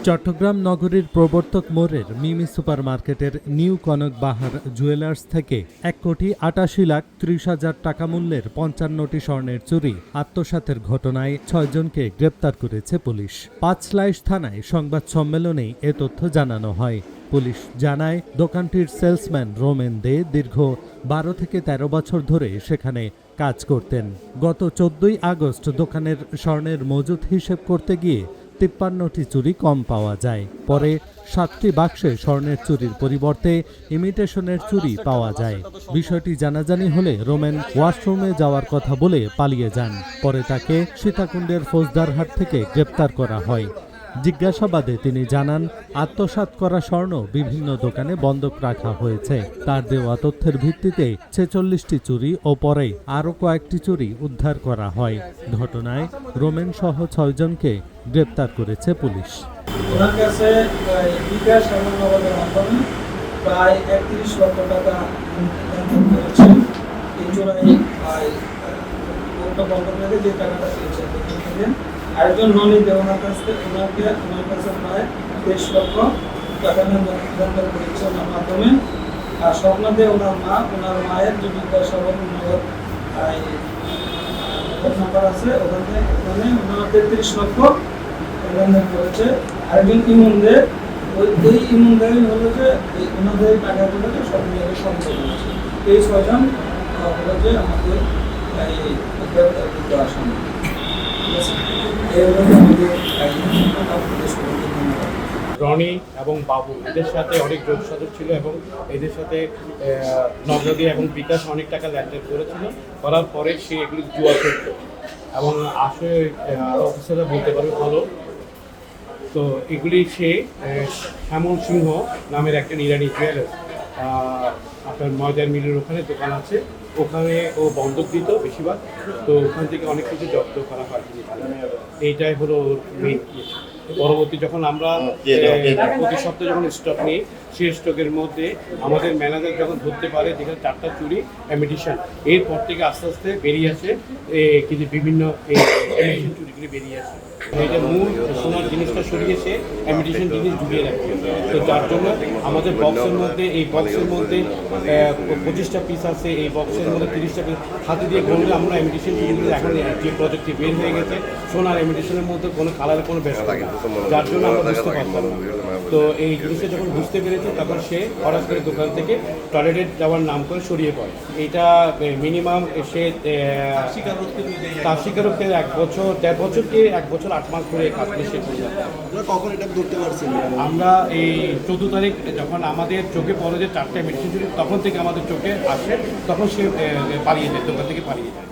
চট্টগ্রাম নগরীর প্রবর্তক মোড়ের মিমি সুপার মার্কেটের নিউ কনক বাহার জুয়েলার্স থেকে ১,৮৮,৩০,০০০ টাকা মূল্যের ৫৫টি স্বর্ণের চুরি আত্মসাতের ঘটনায় ৬ জনকে গ্রেপ্তার করেছে পুলিশ। পাঁচলাইশ থানায় সংবাদ সম্মেলনেই এ তথ্য জানানো হয়। পুলিশ জানায়, দোকানটির সেলসম্যান রোমেন দে দীর্ঘ ১২ থেকে ১৩ বছর ধরে সেখানে কাজ করতেন। গত ১৪ই আগস্ট দোকানের স্বর্ণের মজুত হিসেব করতে গিয়ে ৫৩টি চুরি কম পাওয়া যায়। পরে ৭টি বাক্সে স্বর্ণের চুরির পরিবর্তে ইমিটেশনের চুরি পাওয়া যায়। বিষয়টি জানাজানি হলে রোমেন ওয়াশরুমে যাওয়ার কথা বলে পালিয়ে যান। পরে তাকে সীতাকুণ্ডের ফৌজদারহাট থেকে গ্রেপ্তার করা হয়। জিজ্ঞাসাবাদে তিনি জানান, আত্মসাৎ করা স্বর্ণ বিভিন্ন দোকানে বন্ধক রাখা হয়েছে। তার দেওয়া তথ্যের ভিত্তিতে ৪৬টি চুরি ও পরে আরও কয়েকটি চুরি উদ্ধার করা হয়। ঘটনায় রোমেন সহ ৬ জনকে গ্রেপ্তার করেছে পুলিশ। ওনার কাছে বিকাশ এবং নগদের মাধ্যমে প্রায় ৩১ লক্ষ টাকা ইনকাম করেছেন। এই চোরাই বন্ধক রেখে যে টাকাটা পেয়েছেন থেকে আরেকজন ননি দেওয়ার কাছে ওনার কাছে প্রায় ২৩ লক্ষ টাকা লেনদেন করেছে ওনার মাধ্যমে। আর স্বপ্নদে ওনার মায়ের যে বিকাশ এবং নগদ নাম্বার আছে ওখানে ওনার ৩৩ লক্ষ লেনদেন করেছে। আরেকজন ইমুনদে ওই ইমুনদাই হলো যে ওনাদের টাকাগুলো সব নিয়ে সংগ্রহ করেছে। এই ৬ জন হলো যে আমাদের আসামি। রনি এবং বাবু এদের সাথে অনেক যোগসাধক ছিল এবং এদের সাথে নগদী এবং বিকাশ অনেক টাকা লেনদেন করেছিল। করার পরে সে এগুলি জুয়া করত এবং আসলে আরও অফিসাররা বলতে পারবে ভালো। তো এগুলি সে শ্যামল সিংহ নামের একটা নিরানি জুয়েলার্স, আপনার ময়দার মিলের ওখানে দোকান আছে, ওখানে ও বন্ধক দিত বেশিরভাগ। তো ওখান থেকে অনেক কিছু জব্দ করা হয়। এইটাই হলো মেইন। পরবর্তী যখন আমরা প্রতি সপ্তাহে যখন স্টক নিই, সেই স্টকের মধ্যে আমাদের ম্যানেজার যখন ধরতে পারে যেখানে 4টা চুরি ইমিটেশন, এরপর থেকে আস্তে আস্তে বেরিয়ে আসে কিন্তু বিভিন্ন ইমিটেশন চুরিগুলি বেরিয়ে আসে। এটা মূল সোনার জিনিসটা সরিয়ে সে ইমিটেশন জিনিস ঢুকিয়ে রাখে। তো যার জন্য আমাদের বক্সের মধ্যে 25টা পিস আছে, এই বক্সের মধ্যে 30টা পিস হাতে দিয়ে গড়লে আমরা ইমিটেশন জিনিস এখন যে প্রজেক্টটি বের হয়ে গেছে, সোনার ইমিটেশনের মধ্যে কোনো কালারের কোনো ব্যাপার থাকে, যার জন্য আমরা বুঝতে পারতাম না। তো এই জিনিসটা যখন বুঝতে পেরেছে তখন সে হঠাৎ করে দোকান থেকে টয়লেটে যাওয়ার নাম করে সরিয়ে পড়ে। এইটা মিনিমাম সে তার স্বীকারোক্তি 1 বছর 1.5 বছর কি 1 বছর 8 মাস ধরে কাজ করে সে কখন এটা ধরতে পারছি আমরা এই 14 তারিখ যখন আমাদের চোখে পড়ে যে 4টা মেডিসিন চুরি, তখন থেকে আমাদের চোখে আসে, তখন সে পালিয়ে যায়, দোকান থেকে পালিয়ে যায়।